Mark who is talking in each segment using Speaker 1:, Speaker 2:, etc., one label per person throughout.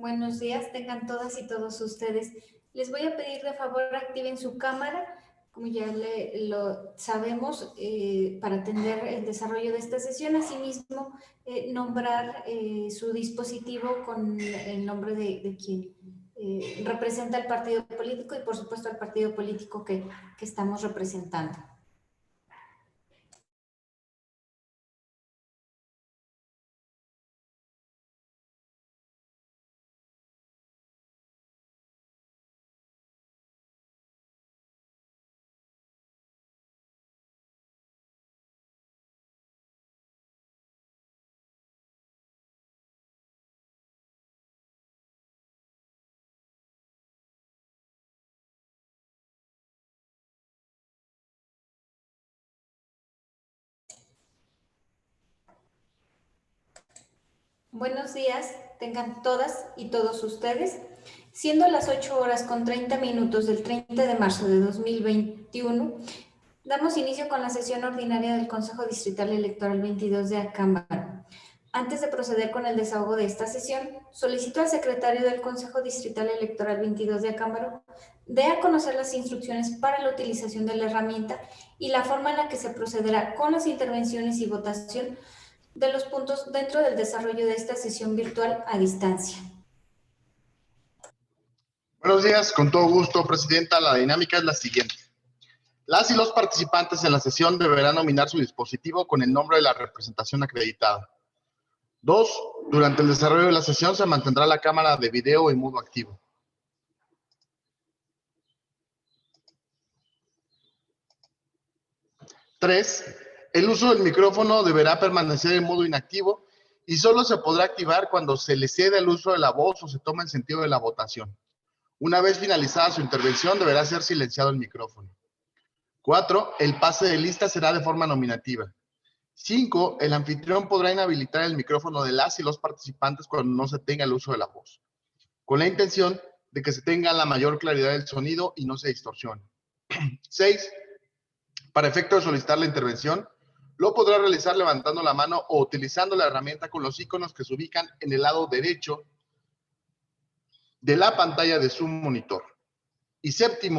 Speaker 1: Buenos días, tengan todas y todos ustedes. Les voy a pedir de favor activen su cámara, como ya lo sabemos, para atender el desarrollo de esta sesión. Asimismo, nombrar su dispositivo con el nombre de quien representa al partido político y, por supuesto, al partido político que estamos representando. Buenos días, tengan todas y todos ustedes. Siendo las 8:30 del 30 de marzo de 2021, damos inicio con la sesión ordinaria del Consejo Distrital Electoral 22 de Acámbaro. Antes de proceder con el desahogo de esta sesión, solicito al secretario del Consejo Distrital Electoral 22 de Acámbaro dé a conocer las instrucciones para la utilización de la herramienta y la forma en la que se procederá con las intervenciones y votación de los puntos dentro del desarrollo de esta sesión virtual a distancia.
Speaker 2: Buenos días, con todo gusto, Presidenta. La dinámica es la siguiente. Las y los participantes en la sesión deberán nominar su dispositivo con el nombre de la representación acreditada. 2. Durante el desarrollo de la sesión se mantendrá la cámara de video en modo activo. 3. El uso del micrófono deberá permanecer en modo inactivo y solo se podrá activar cuando se le cede el uso de la voz o se toma el sentido de la votación. Una vez finalizada su intervención, deberá ser silenciado el micrófono. 4. El pase de lista será de forma nominativa. 5. El anfitrión podrá inhabilitar el micrófono de las y los participantes cuando no se tenga el uso de la voz, con la intención de que se tenga la mayor claridad del sonido y no se distorsione. 6. Para efecto de solicitar la intervención, lo podrá realizar levantando la mano o utilizando la herramienta con los iconos que se ubican en el lado derecho de la pantalla de su monitor. Y 7,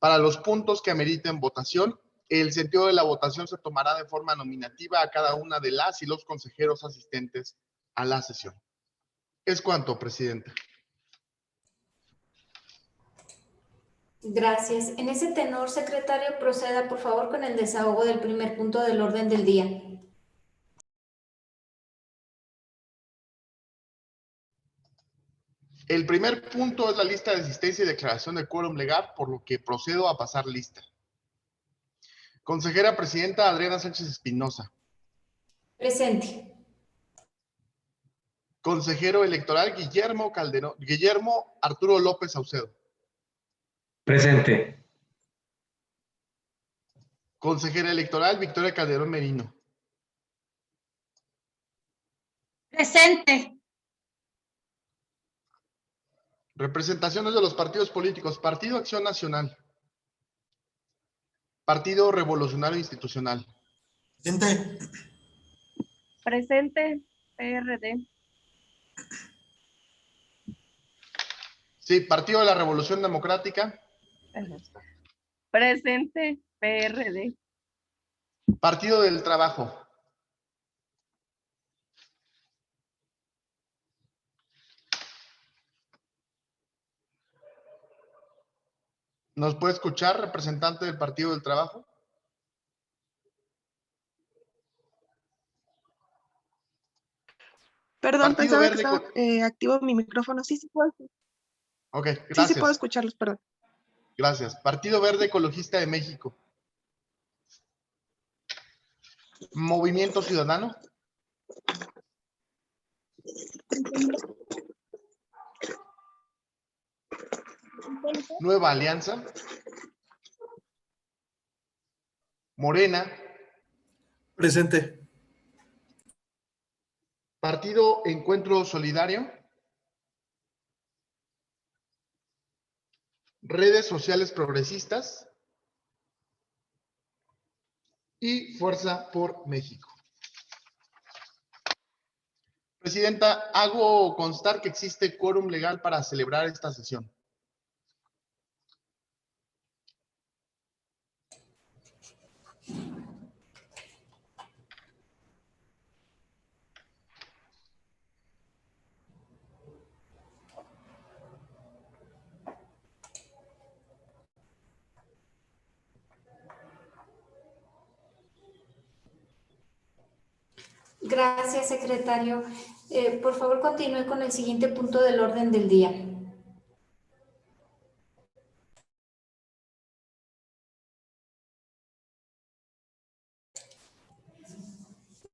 Speaker 2: para los puntos que ameriten votación, el sentido de la votación se tomará de forma nominativa a cada una de las y los consejeros asistentes a la sesión. Es cuanto, Presidenta.
Speaker 1: Gracias. En ese tenor, secretario, proceda por favor con el desahogo del primer punto del orden del día.
Speaker 2: El primer punto es la lista de asistencia y declaración de quórum legal, por lo que procedo a pasar lista. Consejera Presidenta Adriana Sánchez Espinosa.
Speaker 1: Presente.
Speaker 2: Consejero electoral Guillermo Arturo López Saucedo.
Speaker 3: Presente.
Speaker 2: Consejera electoral Victoria Calderón Merino.
Speaker 4: Presente.
Speaker 2: Representaciones de los partidos políticos. Partido Acción Nacional. Partido Revolucionario Institucional.
Speaker 5: Presente.
Speaker 4: Presente. PRD.
Speaker 2: Sí, Partido de la Revolución Democrática.
Speaker 4: Presente. PRD.
Speaker 2: Partido del Trabajo. ¿Nos puede escuchar, representante del Partido del Trabajo?
Speaker 6: Perdón,
Speaker 2: Partido
Speaker 6: pensaba que
Speaker 2: Verde
Speaker 6: estaba activo mi micrófono. Sí puedo.
Speaker 2: Ok,
Speaker 6: Sí
Speaker 2: gracias.
Speaker 6: puedo escucharlos, perdón.
Speaker 2: Gracias. Partido Verde Ecologista de México. Movimiento Ciudadano. Nueva Alianza. Morena.
Speaker 5: Presente.
Speaker 2: Partido Encuentro Solidario. Redes Sociales Progresistas. Y Fuerza por México. Presidenta, hago constar que existe quórum legal para celebrar esta sesión.
Speaker 1: Gracias, secretario. Por favor, continúe con el siguiente punto del orden del día.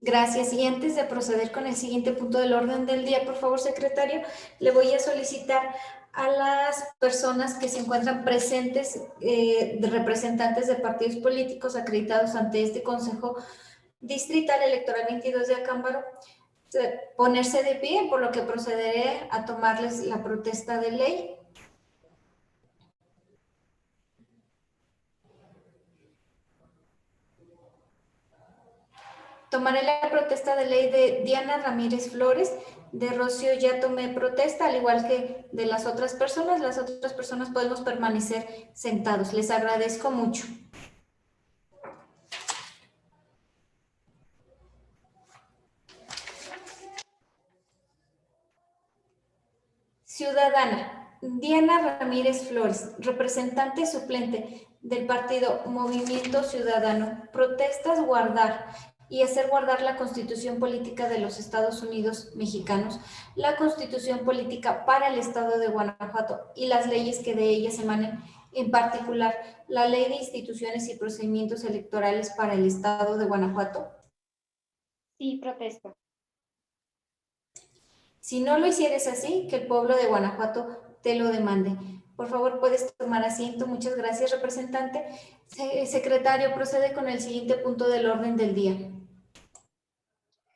Speaker 1: Gracias. Y antes de proceder con el siguiente punto del orden del día, por favor, secretario, le voy a solicitar a las personas que se encuentran presentes, de representantes de partidos políticos acreditados ante este Consejo Distrital Electoral 22 de Acámbaro, ponerse de pie, por lo que procederé a tomarles la protesta de ley. Tomaré la protesta de ley de Diana Ramírez Flores, de Rocío ya tomé protesta, al igual que de las otras personas. Las otras personas podemos permanecer sentados. Les agradezco mucho. Ciudadana Diana Ramírez Flores, representante suplente del partido Movimiento Ciudadano, protestas guardar y hacer guardar la Constitución Política de los Estados Unidos Mexicanos, la Constitución Política para el Estado de Guanajuato y las leyes que de ellas emanen, en particular la Ley de Instituciones y Procedimientos Electorales para el Estado de Guanajuato.
Speaker 3: Sí, protesto.
Speaker 1: Si no lo hicieres así, que el pueblo de Guanajuato te lo demande. Por favor, puedes tomar asiento. Muchas gracias, representante. Secretario, procede con el siguiente punto del orden del día.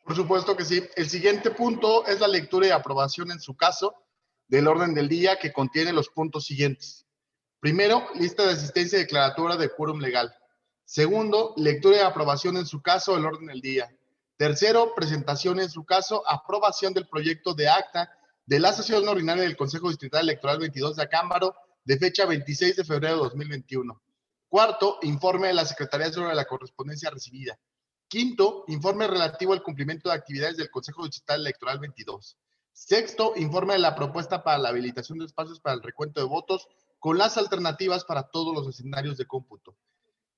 Speaker 2: Por supuesto que sí. El siguiente punto es la lectura y aprobación en su caso del orden del día, que contiene los puntos siguientes. Primero, lista de asistencia y declaratoria de quórum legal. Segundo, lectura y aprobación en su caso del orden del día. Tercero, presentación en su caso, aprobación del proyecto de acta de la sesión ordinaria del Consejo Distrital Electoral 22 de Acámbaro, de fecha 26 de febrero de 2021. Cuarto, informe de la Secretaría sobre la correspondencia recibida. Quinto, informe relativo al cumplimiento de actividades del Consejo Distrital Electoral 22. Sexto, informe de la propuesta para la habilitación de espacios para el recuento de votos con las alternativas para todos los escenarios de cómputo.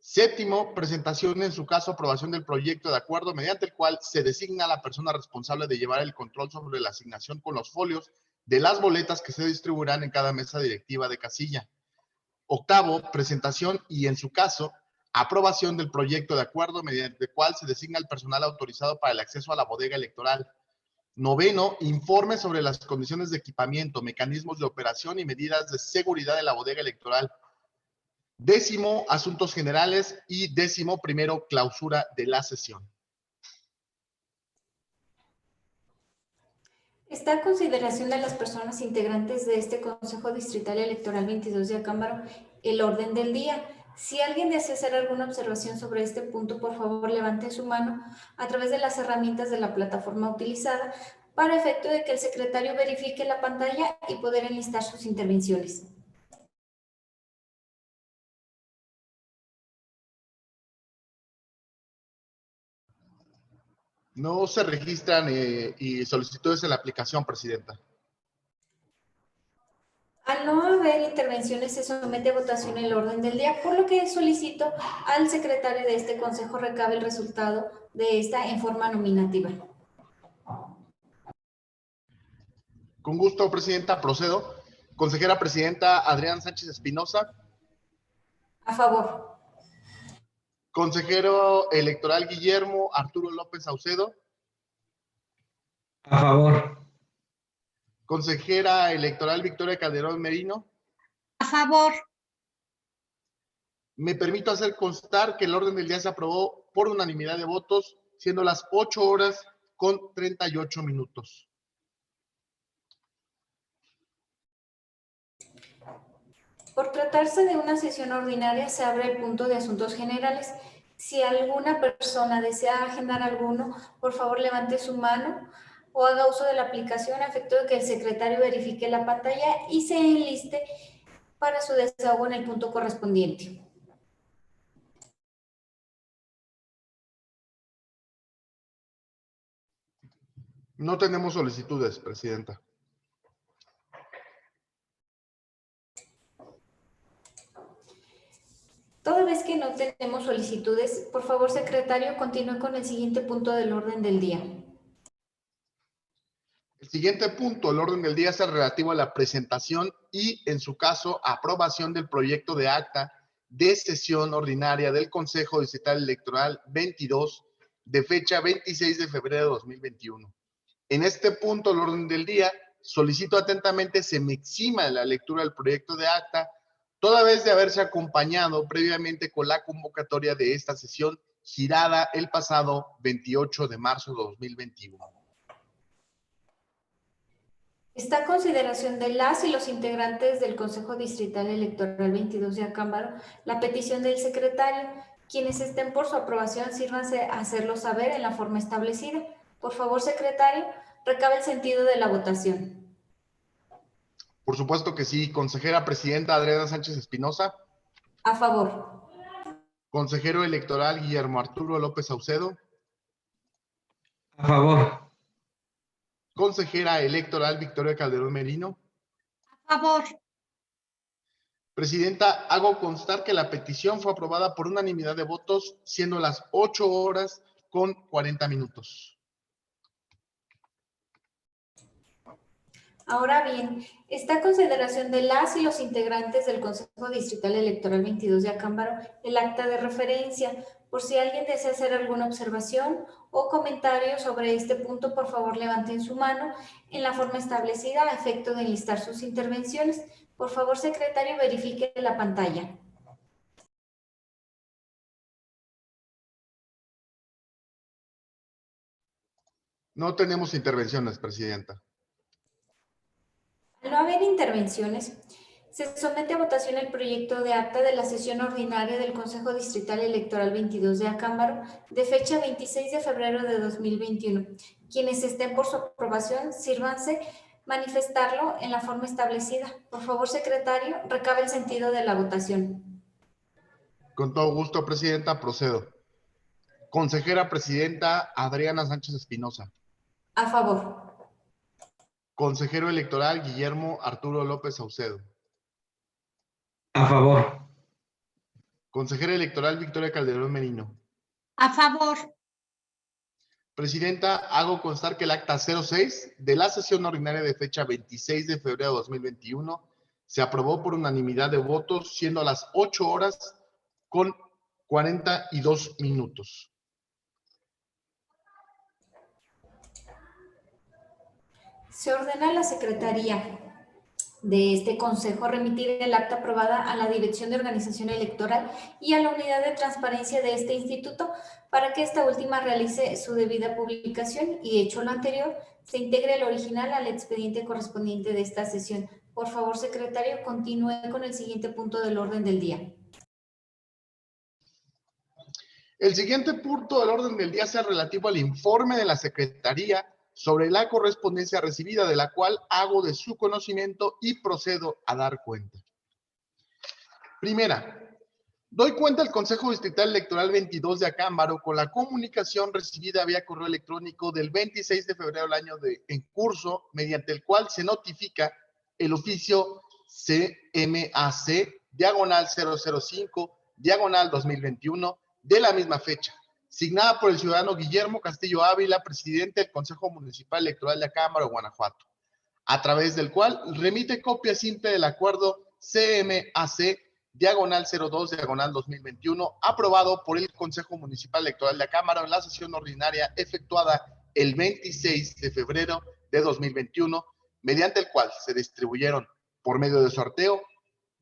Speaker 2: Séptimo, presentación en su caso, aprobación del proyecto de acuerdo mediante el cual se designa a la persona responsable de llevar el control sobre la asignación con los folios de las boletas que se distribuirán en cada mesa directiva de casilla. Octavo, presentación y en su caso, aprobación del proyecto de acuerdo mediante el cual se designa el personal autorizado para el acceso a la bodega electoral. Noveno, informe sobre las condiciones de equipamiento, mecanismos de operación y medidas de seguridad de la bodega electoral. Décimo, asuntos generales, y décimo primero, clausura de la sesión.
Speaker 1: Está a consideración de las personas integrantes de este Consejo Distrital Electoral 22 de Acámbaro el orden del día. Si alguien desea hacer alguna observación sobre este punto, por favor levante su mano a través de las herramientas de la plataforma utilizada para efecto de que el secretario verifique la pantalla y poder enlistar sus intervenciones.
Speaker 2: No se registran y solicitudes en la aplicación, Presidenta.
Speaker 1: Al no haber intervenciones, se somete a votación el orden del día, por lo que solicito al secretario de este consejo recabe el resultado de esta en forma nominativa.
Speaker 2: Con gusto, Presidenta, procedo. Consejera Presidenta Adrián Sánchez Espinosa.
Speaker 1: A favor.
Speaker 2: Consejero electoral Guillermo Arturo López Saucedo.
Speaker 5: A favor.
Speaker 2: Consejera electoral Victoria Calderón Merino.
Speaker 4: A favor.
Speaker 2: Me permito hacer constar que el orden del día se aprobó por unanimidad de votos, siendo las 8:38.
Speaker 1: Por tratarse de una sesión ordinaria, se abre el punto de asuntos generales. Si alguna persona desea agendar alguno, por favor levante su mano o haga uso de la aplicación a efecto de que el secretario verifique la pantalla y se enliste para su desahogo en el punto correspondiente.
Speaker 2: No tenemos solicitudes, Presidenta.
Speaker 1: Toda vez que no tenemos solicitudes, por favor, secretario, continúe con el siguiente punto del orden del día.
Speaker 2: El siguiente punto, el orden del día, es el relativo a la presentación y, en su caso, aprobación del proyecto de acta de sesión ordinaria del Consejo Distrital Electoral 22 de fecha 26 de febrero de 2021. En este punto, el orden del día, solicito atentamente se me exima de la lectura del proyecto de acta, toda vez de haberse acompañado previamente con la convocatoria de esta sesión girada el pasado 28 de marzo de 2021.
Speaker 1: Está a consideración de las y los integrantes del Consejo Distrital Electoral 22 de Acámbaro la petición del secretario. Quienes estén por su aprobación, sírvanse a hacerlo saber en la forma establecida. Por favor, secretario, recabe el sentido de la votación.
Speaker 2: Por supuesto que sí. Consejera Presidenta Adriana Sánchez Espinosa.
Speaker 1: A favor.
Speaker 2: Consejero Electoral Guillermo Arturo López Saucedo.
Speaker 5: A favor.
Speaker 2: Consejera Electoral Victoria Calderón Merino.
Speaker 4: A favor.
Speaker 2: Presidenta, hago constar que la petición fue aprobada por unanimidad de votos, siendo las 8:40.
Speaker 1: Ahora bien, está a consideración de las y los integrantes del Consejo Distrital Electoral 22 de Acámbaro el acta de referencia. Por si alguien desea hacer alguna observación o comentario sobre este punto, por favor levanten su mano en la forma establecida a efecto de enlistar sus intervenciones. Por favor, secretario, verifique la pantalla.
Speaker 2: No tenemos intervenciones, Presidenta.
Speaker 1: Al no haber intervenciones, se somete a votación el proyecto de acta de la sesión ordinaria del Consejo Distrital Electoral 22 de Acámbaro de fecha 26 de febrero de 2021. Quienes estén por su aprobación, sírvanse manifestarlo en la forma establecida. Por favor, secretario, recabe el sentido de la votación.
Speaker 2: Con todo gusto, Presidenta, procedo. Consejera Presidenta Adriana Sánchez Espinosa.
Speaker 1: A favor.
Speaker 2: Consejero Electoral Guillermo Arturo López Saucedo.
Speaker 5: A favor.
Speaker 2: Consejera Electoral Victoria Calderón Merino.
Speaker 4: A favor.
Speaker 2: Presidenta, hago constar que el acta 06 de la sesión ordinaria de fecha 26 de febrero de 2021 se aprobó por unanimidad de votos, siendo a las 8:42.
Speaker 1: Se ordena a la Secretaría de este Consejo remitir el acta aprobada a la Dirección de Organización Electoral y a la Unidad de Transparencia de este instituto para que esta última realice su debida publicación y, hecho lo anterior, se integre el original al expediente correspondiente de esta sesión. Por favor, secretario, continúe con el siguiente punto del orden del día.
Speaker 2: El siguiente punto del orden del día es relativo al informe de la Secretaría sobre la correspondencia recibida, de la cual hago de su conocimiento y procedo a dar cuenta. Primera, doy cuenta al Consejo Distrital Electoral 22 de Acámbaro con la comunicación recibida vía correo electrónico del 26 de febrero del año en curso, mediante el cual se notifica el oficio CMAC/005/2021 de la misma fecha, signada por el ciudadano Guillermo Castillo Ávila, presidente del Consejo Municipal Electoral de Acámbaro, Guanajuato, a través del cual remite copia simple del acuerdo CMAC/02/2021, aprobado por el Consejo Municipal Electoral de Acámbaro en la sesión ordinaria efectuada el 26 de febrero de 2021, mediante el cual se distribuyeron por medio de sorteo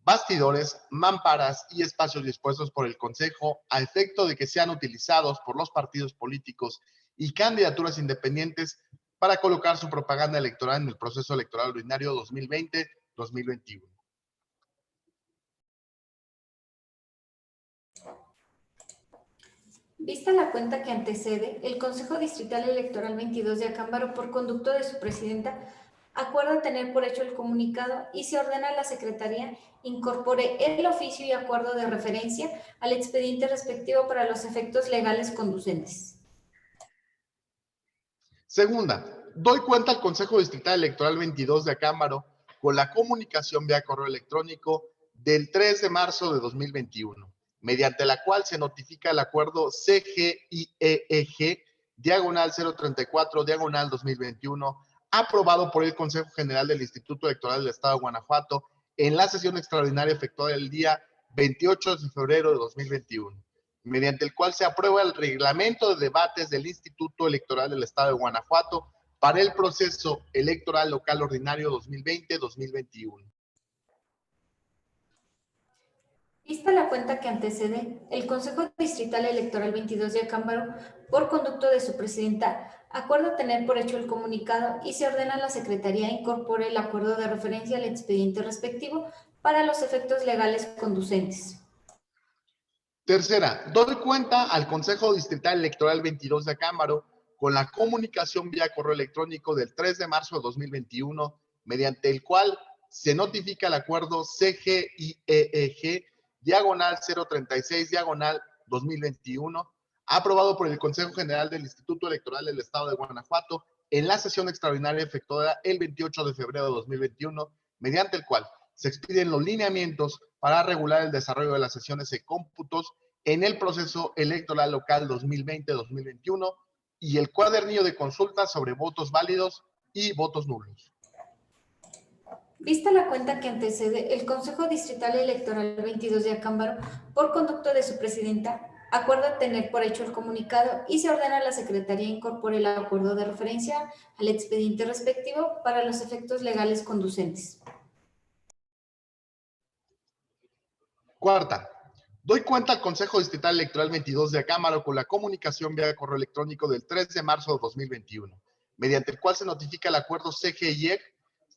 Speaker 2: bastidores, mamparas y espacios dispuestos por el Consejo a efecto de que sean utilizados por los partidos políticos y candidaturas independientes para colocar su propaganda electoral en el proceso electoral ordinario 2020-2021.
Speaker 1: Vista la cuenta que antecede, el Consejo Distrital Electoral 22 de Acámbaro, por conducto de su presidenta, acuerda tener por hecho el comunicado y se ordena a la Secretaría incorpore el oficio y acuerdo de referencia al expediente respectivo para los efectos legales conducentes.
Speaker 2: Segunda, doy cuenta al Consejo Distrital Electoral 22 de Acámbaro con la comunicación vía correo electrónico del 3 de marzo de 2021, mediante la cual se notifica el acuerdo CGIEEG, diagonal 034, diagonal 2021, aprobado por el Consejo General del Instituto Electoral del Estado de Guanajuato en la sesión extraordinaria efectuada el día 28 de febrero de 2021, mediante el cual se aprueba el reglamento de debates del Instituto Electoral del Estado de Guanajuato para el proceso electoral local ordinario 2020-2021.
Speaker 1: Vista la cuenta que antecede, el Consejo Distrital Electoral 22 de Acámbaro, por conducto de su presidenta, acuerda tener por hecho el comunicado y se ordena a la Secretaría incorpore el acuerdo de referencia al expediente respectivo para los efectos legales conducentes.
Speaker 2: Tercera, doy cuenta al Consejo Distrital Electoral 22 de Acámbaro con la comunicación vía correo electrónico del 3 de marzo de 2021, mediante el cual se notifica el acuerdo CGIEEG, diagonal 036, diagonal 2021, aprobado por el Consejo General del Instituto Electoral del Estado de Guanajuato en la sesión extraordinaria efectuada el 28 de febrero de 2021, mediante el cual se expiden los lineamientos para regular el desarrollo de las sesiones de cómputos en el proceso electoral local 2020-2021 y el cuadernillo de consulta sobre votos válidos y votos nulos.
Speaker 1: Vista la cuenta que antecede, el Consejo Distrital Electoral 22 de Acámbaro, por conducto de su presidenta, acuerda tener por hecho el comunicado y se ordena a la Secretaría incorpore el acuerdo de referencia al expediente respectivo para los efectos legales conducentes.
Speaker 2: Cuarta, doy cuenta al Consejo Distrital Electoral 22 de Acámbaro con la comunicación vía correo electrónico del 3 de marzo de 2021, mediante el cual se notifica el acuerdo CGIEG,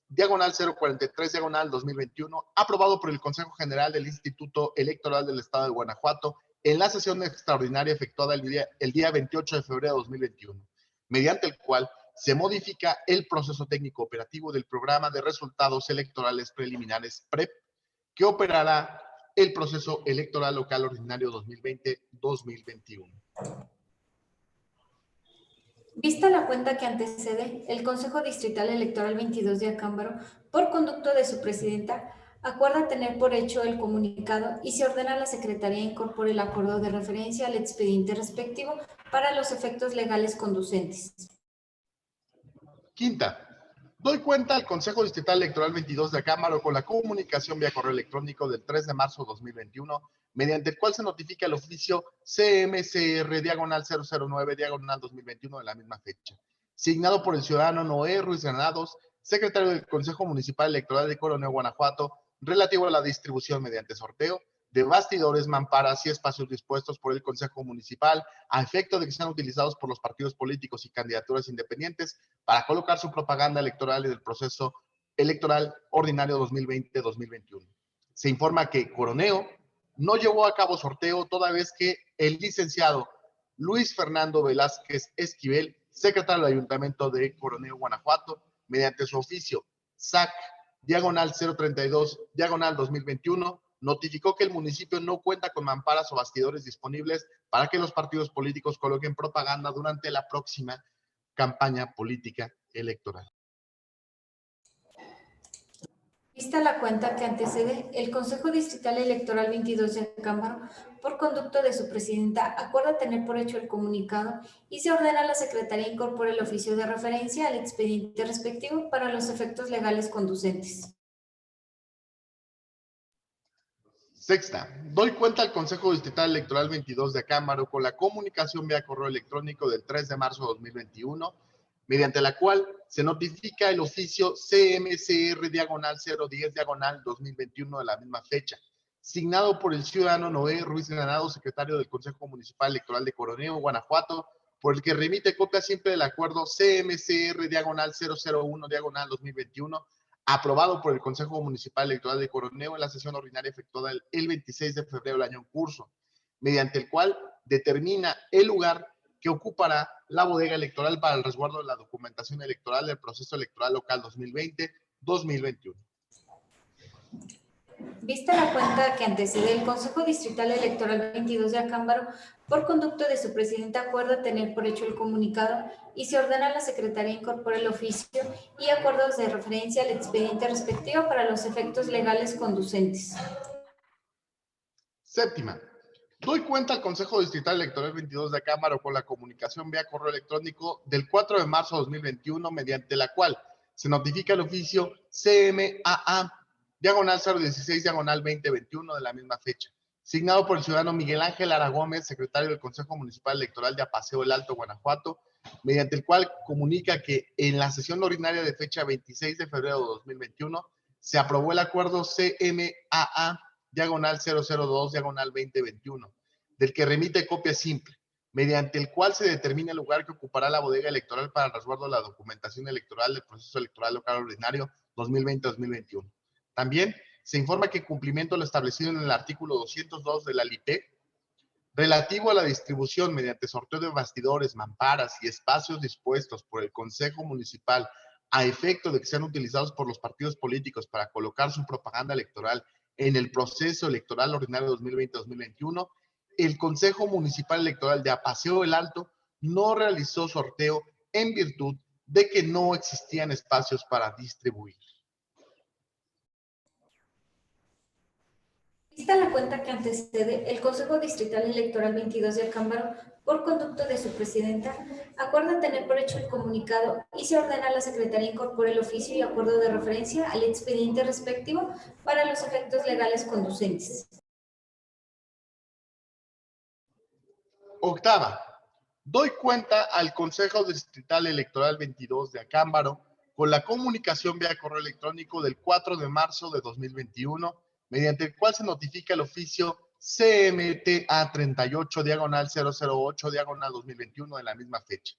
Speaker 2: diagonal 043, diagonal 2021, aprobado por el Consejo General del Instituto Electoral del Estado de Guanajuato en la sesión extraordinaria efectuada el día 28 de febrero de 2021, mediante el cual se modifica el proceso técnico operativo del programa de resultados electorales preliminares PREP, que operará el proceso electoral local ordinario 2020-2021.
Speaker 1: Vista la cuenta que antecede, el Consejo Distrital Electoral 22 de Acámbaro, por conducto de su presidenta, acuerda tener por hecho el comunicado y se ordena a la Secretaría incorpore el acuerdo de referencia al expediente respectivo para los efectos legales conducentes.
Speaker 2: Quinta, doy cuenta al Consejo Distrital Electoral 22 de Acámbaro con la comunicación vía correo electrónico del 3 de marzo de 2021, mediante el cual se notifica el oficio CMCR diagonal 009 diagonal 2021 de la misma fecha, signado por el ciudadano Noé Ruiz Granados, secretario del Consejo Municipal Electoral de Coronel, Guanajuato, relativo a la distribución mediante sorteo de bastidores, mamparas y espacios dispuestos por el Consejo Municipal a efecto de que sean utilizados por los partidos políticos y candidaturas independientes para colocar su propaganda electoral en el proceso electoral ordinario 2020-2021. Se informa que Coroneo no llevó a cabo sorteo toda vez que el licenciado Luis Fernando Velázquez Esquivel, secretario del Ayuntamiento de Coroneo, Guanajuato, mediante su oficio SAC diagonal 032 diagonal 2021, notificó que el municipio no cuenta con mamparas o bastidores disponibles para que los partidos políticos coloquen propaganda durante la próxima campaña política electoral.
Speaker 1: Vista la cuenta que antecede, el Consejo Distrital Electoral 22 de Acámbaro, por conducto de su presidenta, acuerda tener por hecho el comunicado y se ordena a la Secretaría incorpore el oficio de referencia al expediente respectivo para los efectos legales conducentes.
Speaker 2: Sexta, doy cuenta al Consejo Distrital Electoral 22 de Acámbaro con la comunicación vía correo electrónico del 3 de marzo de 2021, mediante la cual se notifica el oficio CMCR diagonal 010 diagonal 2021 de la misma fecha, signado por el ciudadano Noé Ruiz Granado, secretario del Consejo Municipal Electoral de Coroneo, Guanajuato, por el que remite copia siempre del acuerdo CMCR diagonal 001 diagonal 2021, aprobado por el Consejo Municipal Electoral de Coroneo en la sesión ordinaria efectuada el 26 de febrero del año en curso, mediante el cual determina el lugar que ocupará la bodega electoral para el resguardo de la documentación electoral del proceso electoral local 2020-2021.
Speaker 1: Vista la cuenta que antecede el Consejo Distrital Electoral 22 de Acámbaro, por conducto de su presidenta, acuerda tener por hecho el comunicado y se ordena a la Secretaría incorpore el oficio y acuerdos de referencia al expediente respectivo para los efectos legales conducentes.
Speaker 2: Séptima, doy cuenta al Consejo Distrital Electoral 22 de Acámbaro con la comunicación vía correo electrónico del 4 de marzo de 2021, mediante la cual se notifica el oficio CMAA diagonal 016 diagonal 2021 de la misma fecha, signado por el ciudadano Miguel Ángel Ara Gómez, secretario del Consejo Municipal Electoral de Apaseo el Alto, Guanajuato, mediante el cual comunica que en la sesión ordinaria de fecha 26 de febrero de 2021 se aprobó el acuerdo CMAA diagonal 002 diagonal 2021, del que remite copia simple, mediante el cual se determina el lugar que ocupará la bodega electoral para el resguardo de la documentación electoral del proceso electoral local ordinario 2020-2021. También se informa que en cumplimiento de lo establecido en el artículo 202 de la LIPEC, relativo a la distribución mediante sorteo de bastidores, mamparas y espacios dispuestos por el Consejo Municipal a efecto de que sean utilizados por los partidos políticos para colocar su propaganda electoral en el proceso electoral ordinario 2020-2021, el Consejo Municipal Electoral de Apaseo el Alto no realizó sorteo en virtud de que no existían espacios para distribuir.
Speaker 1: Vista la cuenta que antecede, el Consejo Distrital Electoral 22 de Acámbaro, por conducto de su presidenta, acuerda tener por hecho el comunicado y se ordena a la Secretaría incorpore el oficio y acuerdo de referencia al expediente respectivo para los efectos legales conducentes.
Speaker 2: Octava, doy cuenta al Consejo Distrital Electoral 22 de Acámbaro con la comunicación vía correo electrónico del 4 de marzo de 2021, mediante el cual se notifica el oficio CMTA 38 diagonal 008 diagonal 2021 de la misma fecha,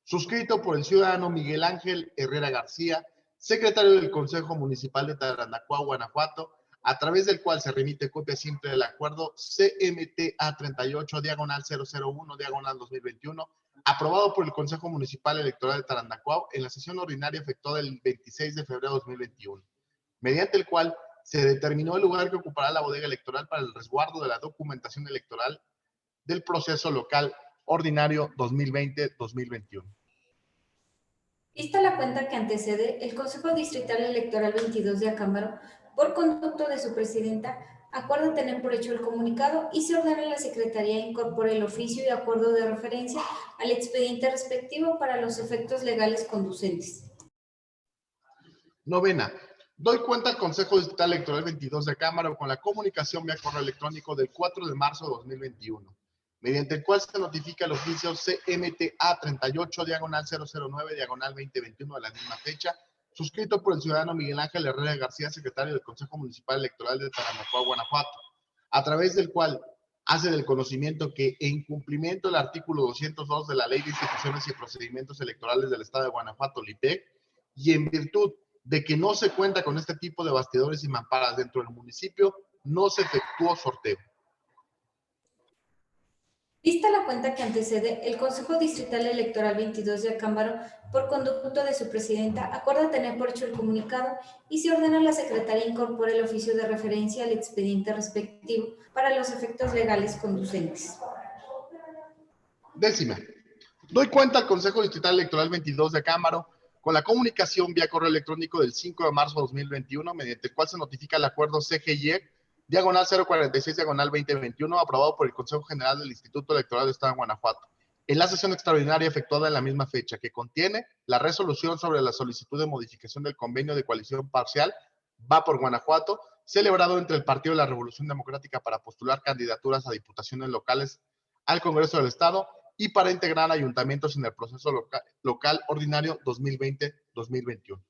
Speaker 2: suscrito por el ciudadano Miguel Ángel Herrera García, secretario del Consejo Municipal de Tarandacuá, Guanajuato, a través del cual se remite copia simple del acuerdo CMTA 38 diagonal 001 diagonal 2021, aprobado por el Consejo Municipal Electoral de Tarandacuá en la sesión ordinaria efectuada el 26 de febrero de 2021, mediante el cual se determinó el lugar que ocupará la bodega electoral para el resguardo de la documentación electoral del proceso local ordinario 2020-2021.
Speaker 1: Vista la cuenta que antecede, el Consejo Distrital Electoral 22 de Acámbaro, por conducto de su presidenta, acuerda tener por hecho el comunicado y se ordena a la Secretaría incorpore el oficio y acuerdo de referencia al expediente respectivo para los efectos legales conducentes.
Speaker 2: Novena, doy cuenta al Consejo Distrital Electoral 22 de Acámbaro con la comunicación vía correo electrónico del 4 de marzo de 2021, mediante el cual se notifica el oficio CMTA 38 diagonal 009 diagonal 2021 de la misma fecha, suscrito por el ciudadano Miguel Ángel Herrera García, secretario del Consejo Municipal Electoral de Tarandacuá, Guanajuato, a través del cual hace del conocimiento que, en cumplimiento del artículo 202 de la Ley de Instituciones y Procedimientos Electorales del Estado de Guanajuato, LIPEC, y en virtud de que no se cuenta con este tipo de bastidores y mamparas dentro del municipio, no se efectuó sorteo.
Speaker 1: Vista la cuenta que antecede, el Consejo Distrital Electoral 22 de Acámbaro, por conducto de su presidenta, acuerda tener por hecho el comunicado y se ordena a la Secretaría incorpore el oficio de referencia al expediente respectivo para los efectos legales conducentes.
Speaker 2: Décima, doy cuenta al Consejo Distrital Electoral 22 de Acámbaro con la comunicación vía correo electrónico del 5 de marzo de 2021, mediante el cual se notifica el acuerdo CGIE diagonal 046 diagonal 2021, aprobado por el Consejo General del Instituto Electoral del Estado de Guanajuato, en la sesión extraordinaria efectuada en la misma fecha, que contiene la resolución sobre la solicitud de modificación del convenio de coalición parcial Va por Guanajuato, celebrado entre el Partido de la Revolución Democrática para postular candidaturas a diputaciones locales al Congreso del Estado y para integrar ayuntamientos en el proceso local ordinario 2020-2021.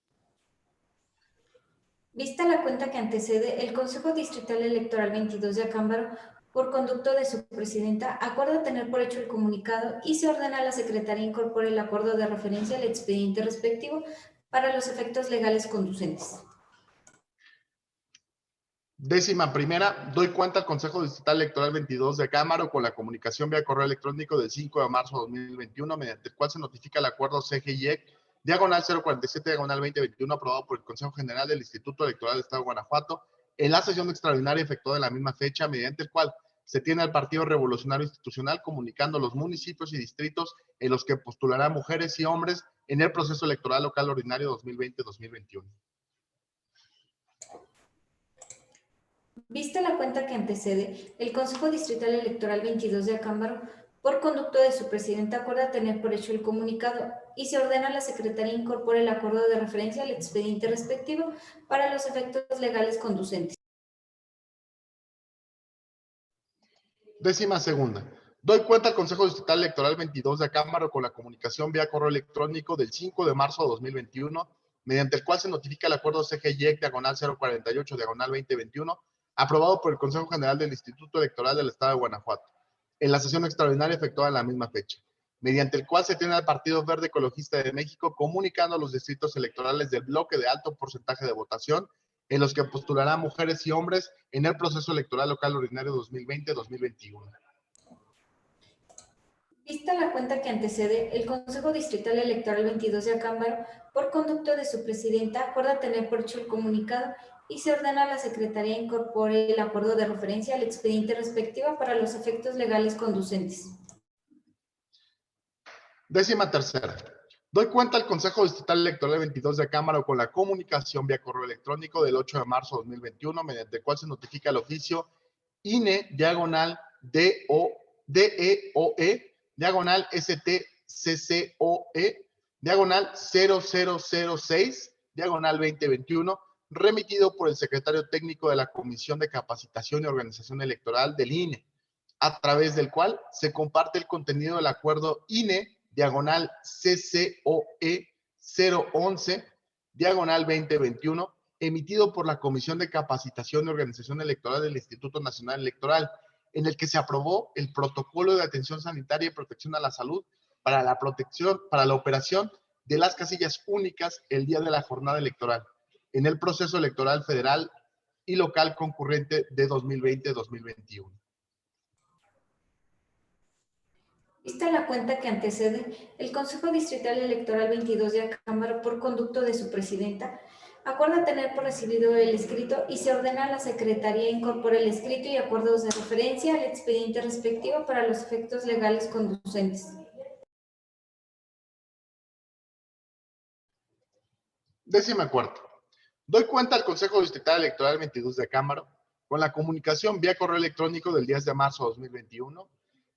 Speaker 1: Vista la cuenta que antecede, el Consejo Distrital Electoral 22 de Acámbaro, por conducto de su presidenta, acuerda tener por hecho el comunicado y se ordena a la Secretaría incorpore el acuerdo de referencia al expediente respectivo para los efectos legales conducentes.
Speaker 2: 11ª, doy cuenta al Consejo Distrital Electoral 22 de Acámbaro con la comunicación vía correo electrónico del 5 de marzo de 2021, mediante el cual se notifica el acuerdo CGIEC, diagonal 047, diagonal 2021, aprobado por el Consejo General del Instituto Electoral del Estado de Guanajuato, en la sesión extraordinaria efectuada en la misma fecha, mediante el cual se tiene al Partido Revolucionario Institucional comunicando los municipios y distritos en los que postularán mujeres y hombres en el proceso electoral local ordinario 2020-2021.
Speaker 1: Vista la cuenta que antecede, el Consejo Distrital Electoral 22 de Acámbaro, por conducto de su presidenta, acuerda tener por hecho el comunicado y se ordena a la Secretaría incorpore el acuerdo de referencia al expediente respectivo para los efectos legales conducentes.
Speaker 2: 12ª. Doy cuenta al Consejo Distrital Electoral 22 de Acámbaro con la comunicación vía correo electrónico del 5 de marzo de 2021, mediante el cual se notifica el acuerdo CGIEC, diagonal 048, diagonal 2021, aprobado por el Consejo General del Instituto Electoral del Estado de Guanajuato, en la sesión extraordinaria efectuada en la misma fecha, mediante el cual se tiene al Partido Verde Ecologista de México comunicando a los distritos electorales del bloque de alto porcentaje de votación en los que postularán mujeres y hombres en el proceso electoral local ordinario 2020-2021.
Speaker 1: Vista la cuenta que antecede, el Consejo Distrital Electoral 22 de Acámbaro, por conducto de su presidenta, acuerda tener por hecho el comunicado y se ordena a la Secretaría incorpore el acuerdo de referencia al expediente respectivo para los efectos legales conducentes.
Speaker 2: 13ª. Doy cuenta al Consejo Distrital Electoral 22 de Acámbaro con la comunicación vía correo electrónico del 8 de marzo de 2021, mediante el cual se notifica el oficio INE, diagonal DEOE, diagonal STCCOE, diagonal 0006, diagonal 2021, remitido por el secretario técnico de la Comisión de Capacitación y Organización Electoral del INE, a través del cual se comparte el contenido del acuerdo INE, diagonal CCOE 011, diagonal 2021, emitido por la Comisión de Capacitación y Organización Electoral del Instituto Nacional Electoral, en el que se aprobó el protocolo de atención sanitaria y protección a la salud para la operación de las casillas únicas el día de la jornada electoral, en el proceso electoral federal y local concurrente de 2020-2021.
Speaker 1: Vista la cuenta que antecede, el Consejo Distrital Electoral 22 de Acámbaro, por conducto de su presidenta, acuerda tener por recibido el escrito y se ordena a la Secretaría incorpore el escrito y acuerdos de referencia al expediente respectivo para los efectos legales conducentes.
Speaker 2: 14ª. Doy cuenta al Consejo Distrital Electoral 22 de Acámbaro con la comunicación vía correo electrónico del 10 de marzo de 2021,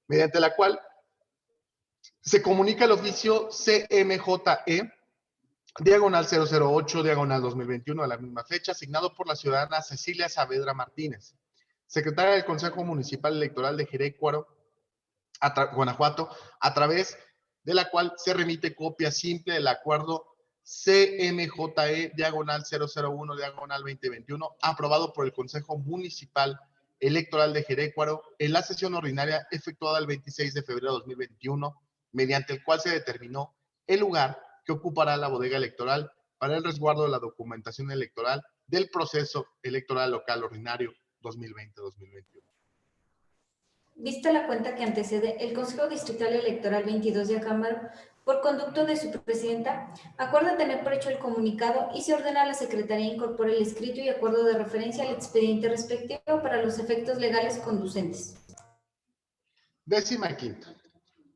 Speaker 2: mediante la cual se comunica el oficio CMJE, diagonal 008, diagonal 2021, de la misma fecha, asignado por la ciudadana Cecilia Saavedra Martínez, secretaria del Consejo Municipal Electoral de Jerécuaro, Guanajuato, a través de la cual se remite copia simple del acuerdo CMJE, diagonal 001, diagonal 2021, aprobado por el Consejo Municipal Electoral de Jerécuaro en la sesión ordinaria efectuada el 26 de febrero de 2021, mediante el cual se determinó el lugar que ocupará la bodega electoral para el resguardo de la documentación electoral del proceso electoral local ordinario 2020-2021.
Speaker 1: Vista la cuenta que antecede, el Consejo Distrital Electoral 22 de Acámbaro, por conducto de su presidenta, acuerda tener por hecho el comunicado y se ordena a la Secretaría incorpore el escrito y acuerdo de referencia al expediente respectivo para los efectos legales conducentes.
Speaker 2: 15ª.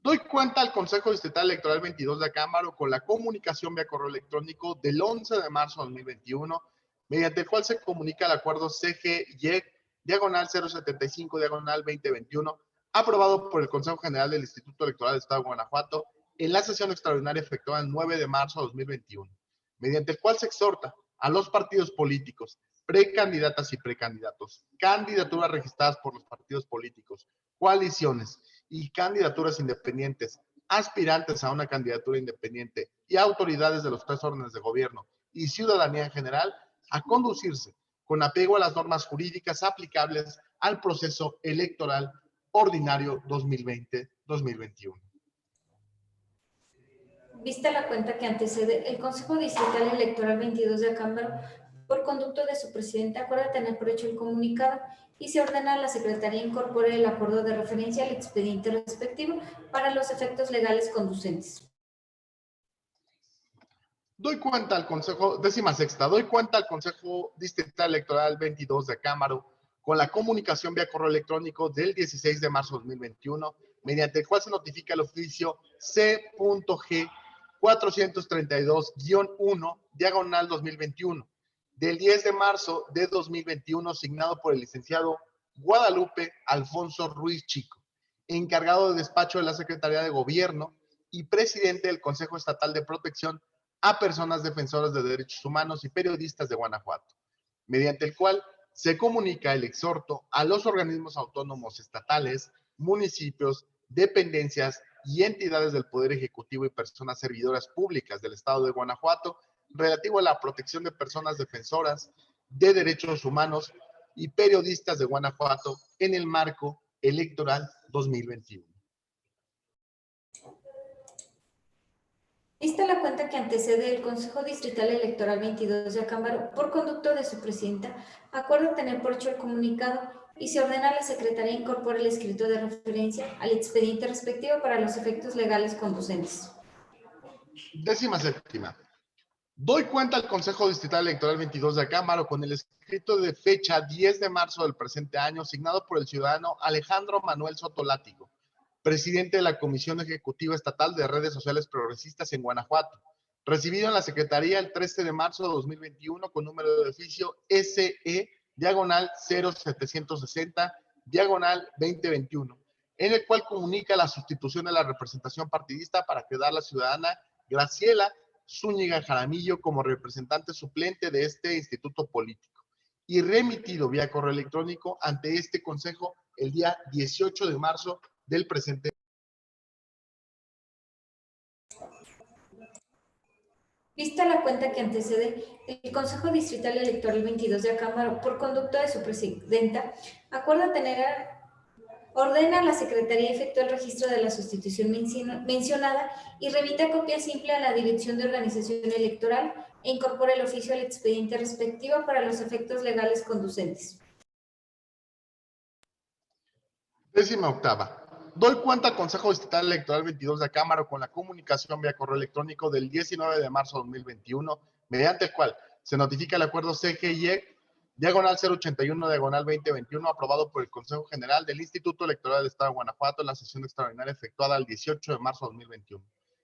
Speaker 2: Doy cuenta al Consejo Distrital Electoral 22 de Acámbaro con la comunicación vía correo electrónico del 11 de marzo de 2021, mediante el cual se comunica el acuerdo CGIEC, diagonal 075, diagonal 2021, aprobado por el Consejo General del Instituto Electoral del Estado de Guanajuato en la sesión extraordinaria efectuada el 9 de marzo de 2021, mediante el cual se exhorta a los partidos políticos, precandidatas y precandidatos, candidaturas registradas por los partidos políticos, coaliciones y candidaturas independientes, aspirantes a una candidatura independiente y autoridades de los 3 órdenes de gobierno y ciudadanía en general a conducirse con apego a las normas jurídicas aplicables al proceso electoral ordinario 2020-2021.
Speaker 1: Vista la cuenta que antecede, el Consejo Distrital Electoral 22 de Acámbaro, por conducto de su presidenta, acuerda tener por hecho el comunicado y se ordena a la Secretaría incorporar el acuerdo de referencia al expediente respectivo para los efectos legales conducentes.
Speaker 2: Doy cuenta al Consejo, 16ª, doy cuenta al Consejo Distrital Electoral 22 de Acámbaro con la comunicación vía correo electrónico del 16 de marzo de 2021, mediante el cual se notifica el oficio C.G 432-1, diagonal 2021, del 10 de marzo de 2021, signado por el licenciado Guadalupe Alfonso Ruiz Chico, encargado de despacho de la Secretaría de Gobierno y presidente del Consejo Estatal de Protección a personas defensoras de derechos humanos y periodistas de Guanajuato, mediante el cual se comunica el exhorto a los organismos autónomos estatales, municipios, dependencias y entidades del Poder Ejecutivo y personas servidoras públicas del Estado de Guanajuato relativo a la protección de personas defensoras de derechos humanos y periodistas de Guanajuato en el marco electoral 2021.
Speaker 1: Vista la cuenta que antecede el Consejo Distrital Electoral 22 de Acámbaro, por conducto de su presidenta, acuerda tener por hecho el comunicado y se ordena a la Secretaría incorporar el escrito de referencia al expediente respectivo para los efectos legales conducentes.
Speaker 2: 17ª. Doy cuenta al Consejo Distrital Electoral 22 de Acámbaro con el escrito de fecha 10 de marzo del presente año, signado por el ciudadano Alejandro Manuel Soto Látigo, presidente de la Comisión Ejecutiva Estatal de Redes Sociales Progresistas en Guanajuato, recibido en la Secretaría el 13 de marzo de 2021 con número de oficio SE, diagonal 0760, diagonal 2021, en el cual comunica la sustitución de la representación partidista para quedar la ciudadana Graciela Zúñiga Jaramillo como representante suplente de este instituto político y remitido vía correo electrónico ante este consejo el día 18 de marzo del presente.
Speaker 1: Vista la cuenta que antecede, el Consejo Distrital Electoral 22 de Acámbaro, por conducto de su presidenta, acuerda ordena a la Secretaría efectuar el registro de la sustitución mencionada y remita copia simple a la Dirección de Organización Electoral e incorpora el oficio al expediente respectivo para los efectos legales conducentes.
Speaker 2: 18ª. Doy cuenta al Consejo Distrital Electoral 22 de Acámbaro con la comunicación vía correo electrónico del 19 de marzo de 2021, mediante el cual se notifica el acuerdo CGIE diagonal 081, diagonal 2021, aprobado por el Consejo General del Instituto Electoral del Estado de Guanajuato en la sesión extraordinaria efectuada el 18 de marzo de 2021,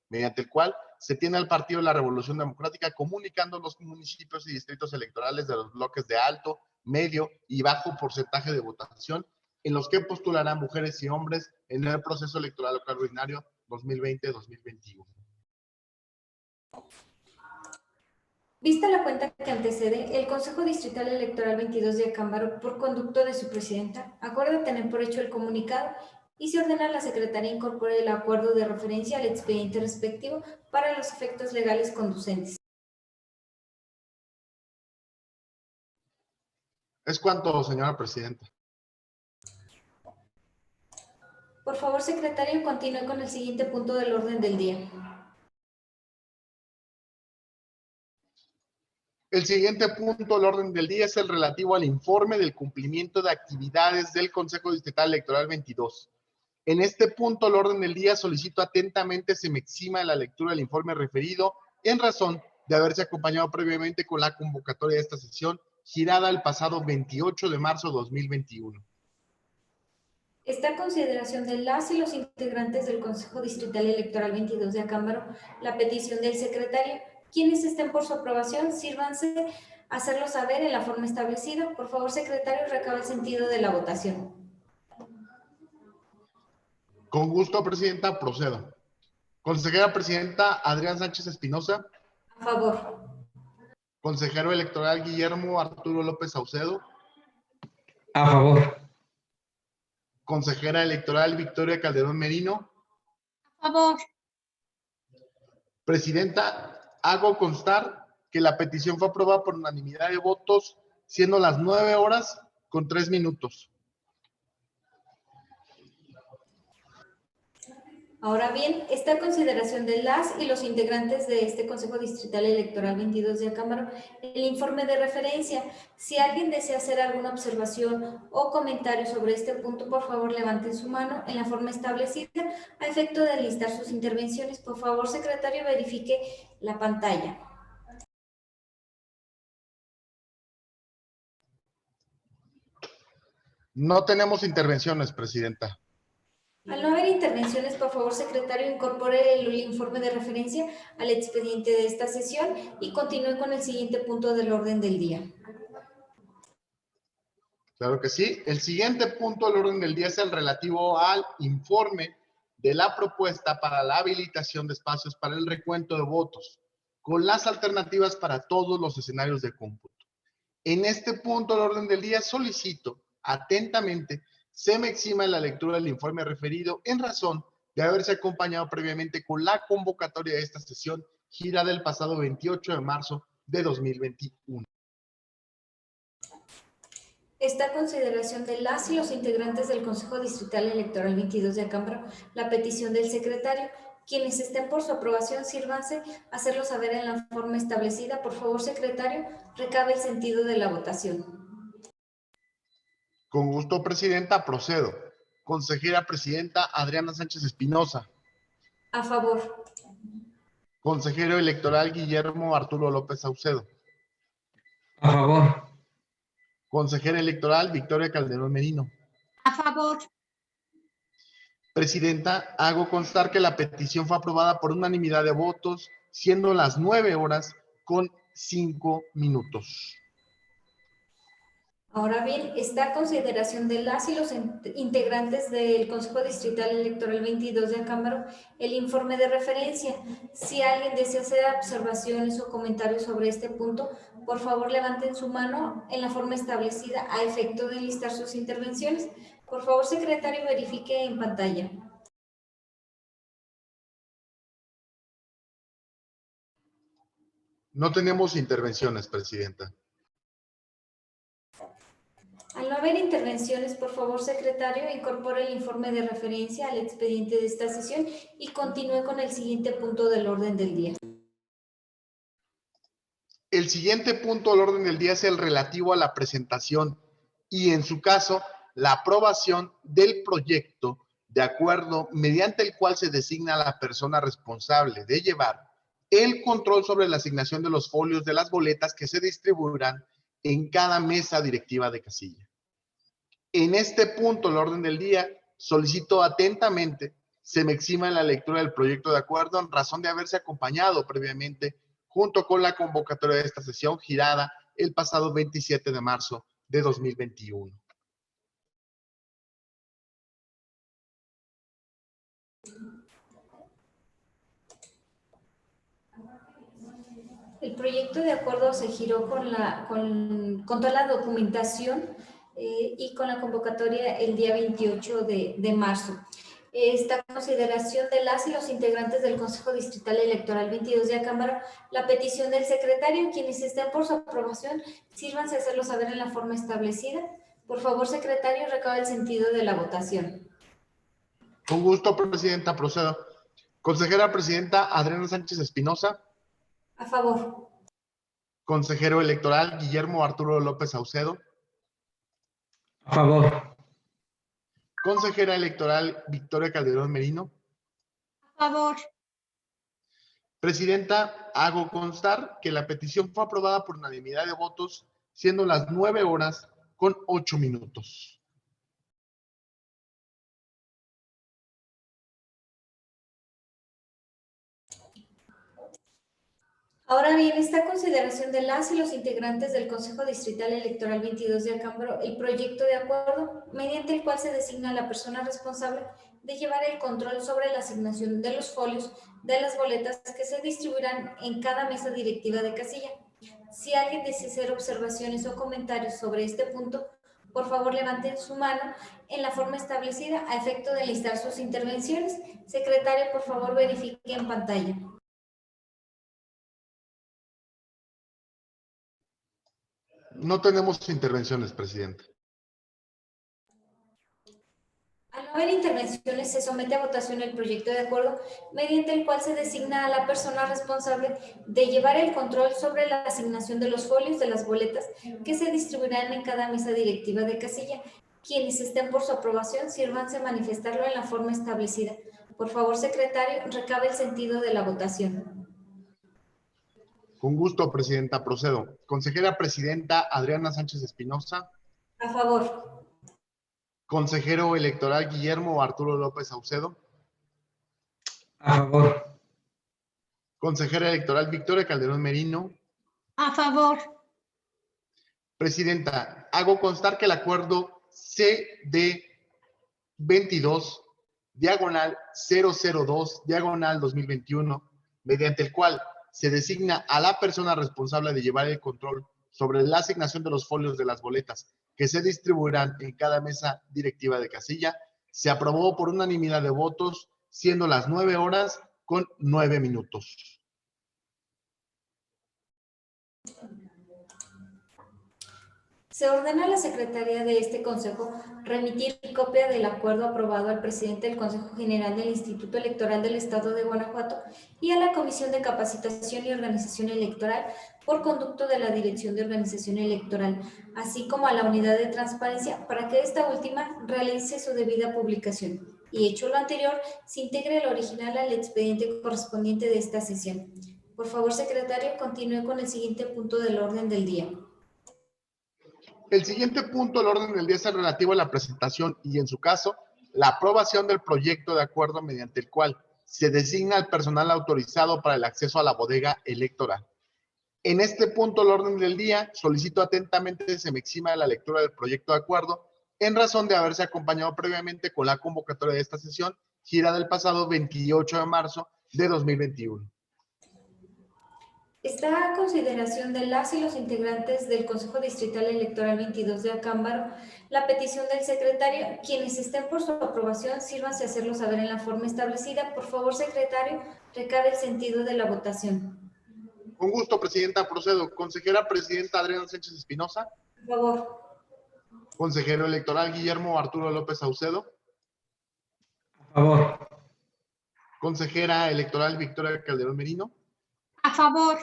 Speaker 2: mediante el cual se tiene al Partido de la Revolución Democrática comunicando los municipios y distritos electorales de los bloques de alto, medio y bajo porcentaje de votación en los que postularán mujeres y hombres en el proceso electoral local ordinario 2020-2021.
Speaker 1: Vista la cuenta que antecede, el Consejo Distrital Electoral 22 de Acámbaro, por conducto de su presidenta, acuerda tener por hecho el comunicado y se ordena a la Secretaría incorporar el acuerdo de referencia al expediente respectivo para los efectos legales conducentes.
Speaker 2: Es cuanto, señora presidenta.
Speaker 1: Por favor, secretario, continúe con el siguiente punto del orden del día.
Speaker 2: El siguiente punto del orden del día es el relativo al informe del cumplimiento de actividades del Consejo Distrital Electoral 22. En este punto del orden del día solicito atentamente se me exima de la lectura del informe referido en razón de haberse acompañado previamente con la convocatoria de esta sesión girada el pasado 28 de marzo de 2021.
Speaker 1: Está a consideración de las y los integrantes del Consejo Distrital Electoral 22 de Acámbaro la petición del secretario. Quienes estén por su aprobación, sírvanse a hacerlo saber en la forma establecida. Por favor, secretario, recaba el sentido de la votación.
Speaker 2: Con gusto, presidenta, procedo. Consejera presidenta Adrián Sánchez Espinosa.
Speaker 1: A favor.
Speaker 2: Consejero electoral Guillermo Arturo López Saucedo.
Speaker 5: A favor.
Speaker 2: Consejera electoral Victoria Calderón Merino.
Speaker 4: A favor.
Speaker 2: Presidenta, hago constar que la petición fue aprobada por unanimidad de votos, siendo las 9:03.
Speaker 1: Ahora bien, está a consideración de las y los integrantes de este Consejo Distrital Electoral 22 de Acámbaro el informe de referencia. Si alguien desea hacer alguna observación o comentario sobre este punto, por favor levanten su mano en la forma establecida a efecto de listar sus intervenciones. Por favor, secretario, verifique la pantalla.
Speaker 2: No tenemos intervenciones, presidenta.
Speaker 1: Al no haber intervenciones, por favor, secretario, incorpore el informe de referencia al expediente de esta sesión y continúe con el siguiente punto del orden del día.
Speaker 2: Claro que sí. El siguiente punto del orden del día es el relativo al informe de la propuesta para la habilitación de espacios para el recuento de votos, con las alternativas para todos los escenarios de cómputo. En este punto del orden del día solicito atentamente se me exima la lectura del informe referido en razón de haberse acompañado previamente con la convocatoria de esta sesión gira del pasado 28 de marzo de 2021.
Speaker 1: Está a consideración de las y los integrantes del Consejo Distrital Electoral 22 de Acámbaro la petición del secretario. Quienes estén por su aprobación, sírvanse a hacerlo saber en la forma establecida. Por favor, secretario, recabe el sentido de la votación.
Speaker 2: Con gusto, presidenta, procedo. Consejera presidenta Adriana Sánchez Espinosa.
Speaker 1: A favor.
Speaker 2: Consejero electoral Guillermo Arturo López Saucedo.
Speaker 5: A favor.
Speaker 2: Consejera electoral Victoria Calderón Merino.
Speaker 4: A favor.
Speaker 2: Presidenta, hago constar que la petición fue aprobada por unanimidad de votos, siendo las 9:05.
Speaker 1: Ahora bien, está a consideración de las y los integrantes del Consejo Distrital Electoral 22 de Acámbaro el informe de referencia. Si alguien desea hacer observaciones o comentarios sobre este punto, por favor levanten su mano en la forma establecida a efecto de listar sus intervenciones. Por favor, secretario, verifique en pantalla.
Speaker 2: No tenemos intervenciones, presidenta.
Speaker 1: Al no haber intervenciones, por favor, secretario, incorpore el informe de referencia al expediente de esta sesión y continúe con el siguiente punto del orden del día.
Speaker 2: El siguiente punto del orden del día es el relativo a la presentación y, en su caso, la aprobación del proyecto de acuerdo mediante el cual se designa a la persona responsable de llevar el control sobre la asignación de los folios de las boletas que se distribuirán en cada mesa directiva de casilla. En este punto del orden del día, solicito atentamente se me exima la lectura del proyecto de acuerdo en razón de haberse acompañado previamente junto con la convocatoria de esta sesión girada el pasado 27 de marzo de 2021.
Speaker 1: El proyecto de acuerdo se giró con toda la documentación y con la convocatoria el día 28 de marzo. Está a consideración de las y los integrantes del Consejo Distrital Electoral 22 de Acámbaro la petición del secretario. Quienes estén por su aprobación, sírvanse a hacerlo saber en la forma establecida. Por favor, secretario, recabe el sentido de la votación.
Speaker 2: Con gusto, presidenta, procedo. Consejera presidenta Adriana Sánchez Espinosa.
Speaker 1: A favor.
Speaker 2: Consejero electoral Guillermo Arturo López Saucedo.
Speaker 5: A favor.
Speaker 2: Consejera electoral Victoria Calderón Merino.
Speaker 4: A favor.
Speaker 2: Presidenta, hago constar que la petición fue aprobada por unanimidad de votos, siendo las 9:08.
Speaker 1: Ahora bien, está a consideración de las y los integrantes del Consejo Distrital Electoral 22 de Acámbaro el proyecto de acuerdo mediante el cual se designa a la persona responsable de llevar el control sobre la asignación de los folios de las boletas que se distribuirán en cada mesa directiva de casilla. Si alguien desea hacer observaciones o comentarios sobre este punto, por favor levanten su mano en la forma establecida a efecto de listar sus intervenciones. Secretario, por favor, verifique en pantalla.
Speaker 2: No tenemos intervenciones, presidenta.
Speaker 1: Al no haber intervenciones, se somete a votación el proyecto de acuerdo mediante el cual se designa a la persona responsable de llevar el control sobre la asignación de los folios de las boletas que se distribuirán en cada mesa directiva de casilla. Quienes estén por su aprobación, sírvanse a manifestarlo en la forma establecida. Por favor, secretario, recabe el sentido de la votación.
Speaker 2: Con gusto, presidenta, procedo. Consejera presidenta Adriana Sánchez Espinosa.
Speaker 1: A favor.
Speaker 2: Consejero electoral Guillermo Arturo López Saucedo.
Speaker 5: A favor.
Speaker 2: Consejera electoral Victoria Calderón Merino.
Speaker 4: a favor,
Speaker 2: Presidenta, hago constar que el acuerdo CD 22, diagonal 002, diagonal 2021, mediante el cual se designa a la persona responsable de llevar el control sobre la asignación de los folios de las boletas que se distribuirán en cada mesa directiva de casilla, se aprobó por unanimidad de votos, siendo las 9 horas con 9 minutos.
Speaker 1: Se ordena a la Secretaría de este Consejo remitir copia del acuerdo aprobado al presidente del Consejo General del Instituto Electoral del Estado de Guanajuato y a la Comisión de Capacitación y Organización Electoral por conducto de la Dirección de Organización Electoral, así como a la Unidad de Transparencia para que esta última realice su debida publicación. Y hecho lo anterior, se integre el original al expediente correspondiente de esta sesión. Por favor, secretario, continúe con el siguiente punto del orden del día.
Speaker 2: El siguiente punto del orden del día es el relativo a la presentación y, en su caso, la aprobación del proyecto de acuerdo mediante el cual se designa al personal autorizado para el acceso a la bodega electoral. En este punto del orden del día, solicito atentamente se me exima de la lectura del proyecto de acuerdo en razón de haberse acompañado previamente con la convocatoria de esta sesión, gira del pasado 28 de marzo de 2021.
Speaker 1: Está a consideración de las y los integrantes del Consejo Distrital Electoral 22 de Acámbaro la petición del secretario. Quienes estén por su aprobación, sírvanse a hacerlo saber en la forma establecida. Por favor, secretario, recabe el sentido de la votación.
Speaker 2: Con gusto, presidenta, procedo. Consejera presidenta Adriana Sánchez Espinosa.
Speaker 1: Por favor.
Speaker 2: Consejero electoral Guillermo Arturo López Saucedo.
Speaker 5: A favor.
Speaker 2: Consejera electoral Victoria Calderón Merino.
Speaker 4: a favor,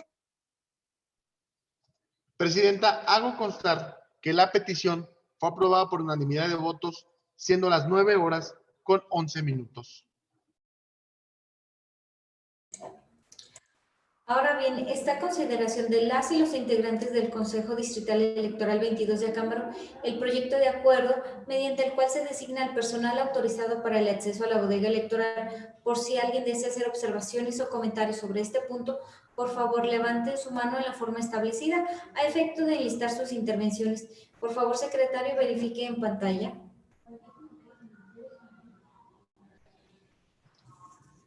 Speaker 2: Presidenta, hago constar que la petición fue aprobada por unanimidad de votos, siendo las 9 horas con 11 minutos.
Speaker 1: Ahora bien, está a consideración de las y los integrantes del Consejo Distrital Electoral 22 de Acámbaro el proyecto de acuerdo mediante el cual se designa al personal autorizado para el acceso a la bodega electoral. Por si alguien desea hacer observaciones o comentarios sobre este punto, por favor levante su mano en la forma establecida a efecto de enlistar sus intervenciones. Por favor, secretario, verifique en pantalla.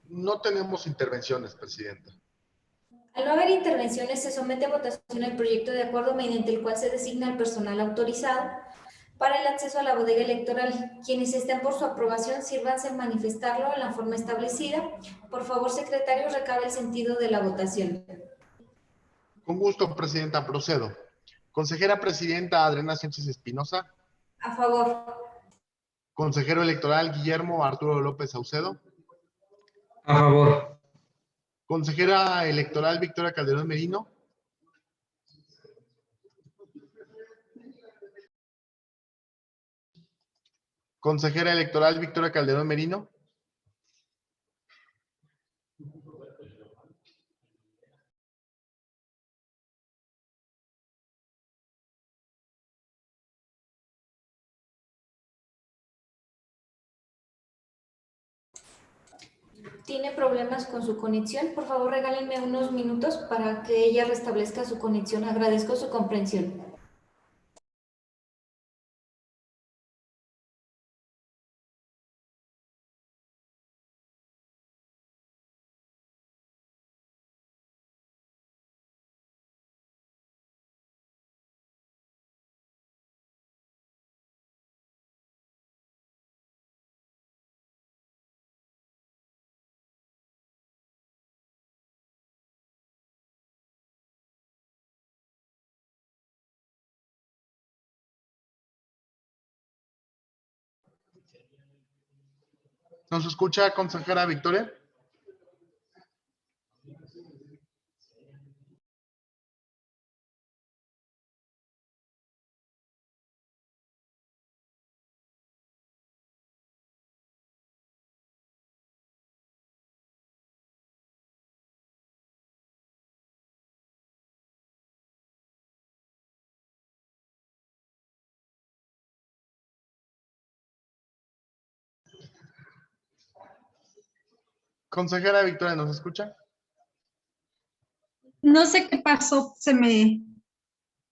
Speaker 2: No tenemos intervenciones, presidenta.
Speaker 1: Al no haber intervenciones, se somete a votación el proyecto de acuerdo mediante el cual se designa al personal autorizado para el acceso a la bodega electoral. Quienes estén por su aprobación, sírvanse a manifestarlo en la forma establecida. Por favor, secretario, recabe el sentido de la votación.
Speaker 2: Con gusto, presidenta, procedo. Consejera presidenta Adriana Sánchez Espinosa.
Speaker 1: A favor.
Speaker 2: Consejero electoral Guillermo Arturo López Saucedo.
Speaker 5: A favor.
Speaker 2: Consejera electoral Victoria Calderón Merino. Consejera electoral Victoria Calderón Merino.
Speaker 1: ¿Tiene problemas con su conexión? Por favor, regálenme unos minutos para que ella restablezca su conexión. Agradezco su comprensión.
Speaker 2: ¿Nos escucha, consejera Victoria? Consejera Victoria, ¿nos escucha?
Speaker 4: No sé qué pasó,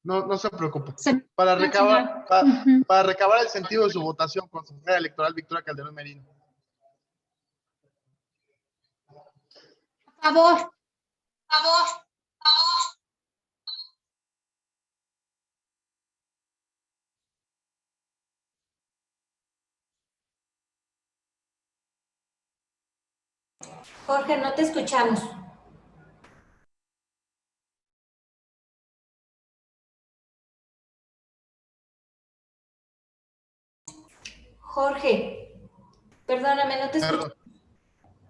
Speaker 2: No, no se preocupe.
Speaker 4: se-
Speaker 2: Para recabar,
Speaker 4: Ujú.
Speaker 2: para recabar el sentido de su votación, consejera electoral Victoria Calderón Merino.
Speaker 4: A favor. A favor.
Speaker 1: Jorge, no te escuchamos. Jorge, perdóname, no te escucho.
Speaker 2: Perdón.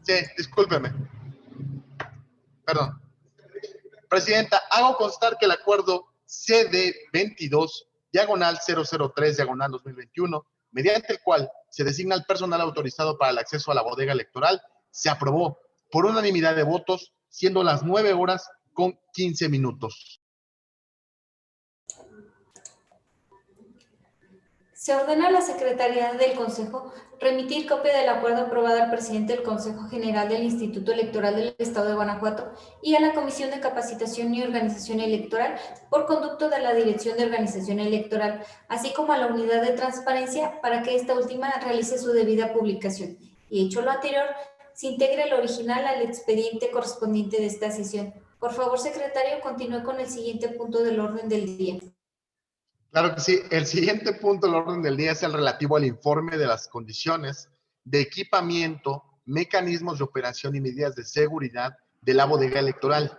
Speaker 2: Sí, discúlpeme. Perdón. Presidenta, hago constar que el acuerdo CD 22, diagonal 003, diagonal 2021, mediante el cual se designa el personal autorizado para el acceso a la bodega electoral, se aprobó por unanimidad de votos, siendo las 9:15.
Speaker 1: Se ordena a la Secretaría del Consejo remitir copia del acuerdo aprobado al presidente del Consejo General del Instituto Electoral del Estado de Guanajuato y a la Comisión de Capacitación y Organización Electoral por conducto de la Dirección de Organización Electoral, así como a la Unidad de Transparencia para que esta última realice su debida publicación. Y hecho lo anterior, se integre el original al expediente correspondiente de esta sesión. Por favor, secretario, continúe con el siguiente punto del orden del día.
Speaker 2: Claro que sí. El siguiente punto del orden del día es el relativo al informe de las condiciones de equipamiento, mecanismos de operación y medidas de seguridad de la bodega electoral.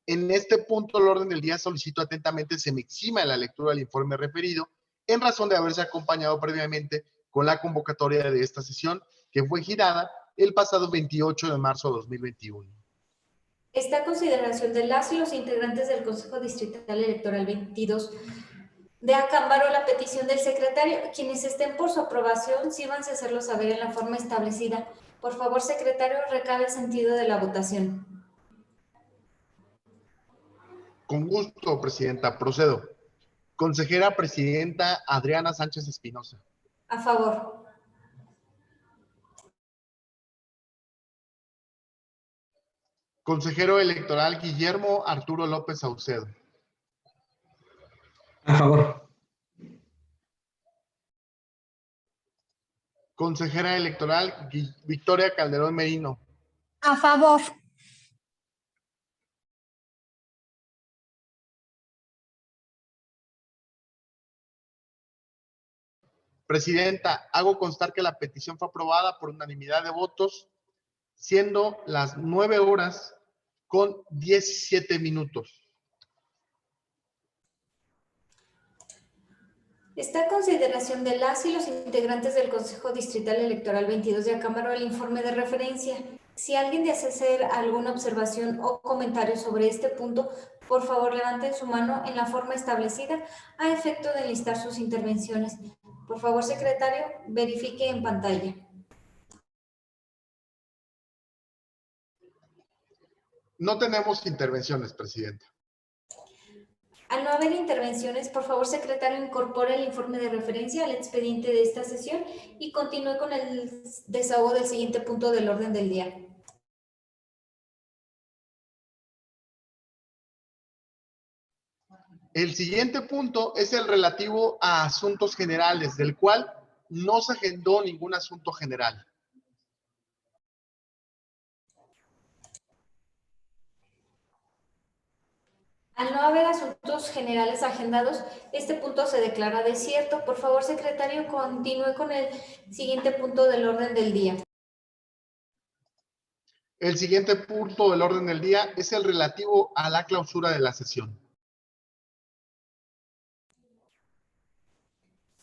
Speaker 2: En este punto del orden del día solicito atentamente se me exima la lectura del informe referido en razón de haberse acompañado previamente con la convocatoria de esta sesión que fue girada el pasado 28 de marzo de 2021.
Speaker 1: Está a consideración de las y los integrantes del Consejo Distrital Electoral 22 de Acámbaro la petición del secretario. Quienes estén por su aprobación, sírvanse a hacerlo saber en la forma establecida. Por favor, secretario, recabe el sentido de la votación.
Speaker 2: Con gusto, presidenta. Procedo. Consejera presidenta Adriana Sánchez Espinosa.
Speaker 1: A favor.
Speaker 2: Consejero electoral Guillermo Arturo López Saucedo.
Speaker 5: A favor.
Speaker 2: Consejera electoral Victoria Calderón Merino.
Speaker 4: A favor.
Speaker 2: Presidenta, hago constar que la petición fue aprobada por unanimidad de votos, siendo las 9:17.
Speaker 1: Está a consideración de las y los integrantes del Consejo Distrital Electoral 22 de Acámbaro el informe de referencia. Si alguien desea hacer alguna observación o comentario sobre este punto, por favor levanten su mano en la forma establecida a efecto de enlistar sus intervenciones. Por favor, secretario, verifique en pantalla.
Speaker 2: No tenemos intervenciones, presidenta.
Speaker 1: Al no haber intervenciones, por favor, secretario, incorpore el informe de referencia al expediente de esta sesión y continúe con el desahogo del siguiente punto del orden del día.
Speaker 2: El siguiente punto es el relativo a asuntos generales, del cual no se agendó ningún asunto general.
Speaker 1: Al no haber asuntos generales agendados, este punto se declara desierto. Por favor, secretario, continúe con el siguiente punto del orden del día.
Speaker 2: El siguiente punto del orden del día es el relativo a la clausura de la sesión.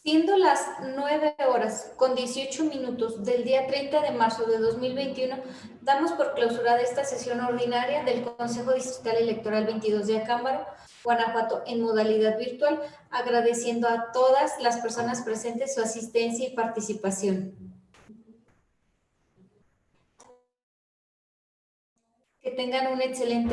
Speaker 1: Siendo las 9 horas con 18 minutos del día 30 de marzo de 2021, damos por clausurada esta sesión ordinaria del Consejo Distrital Electoral 22 de Acámbaro, Guanajuato, en modalidad virtual, agradeciendo a todas las personas presentes su asistencia y participación. Que tengan un excelente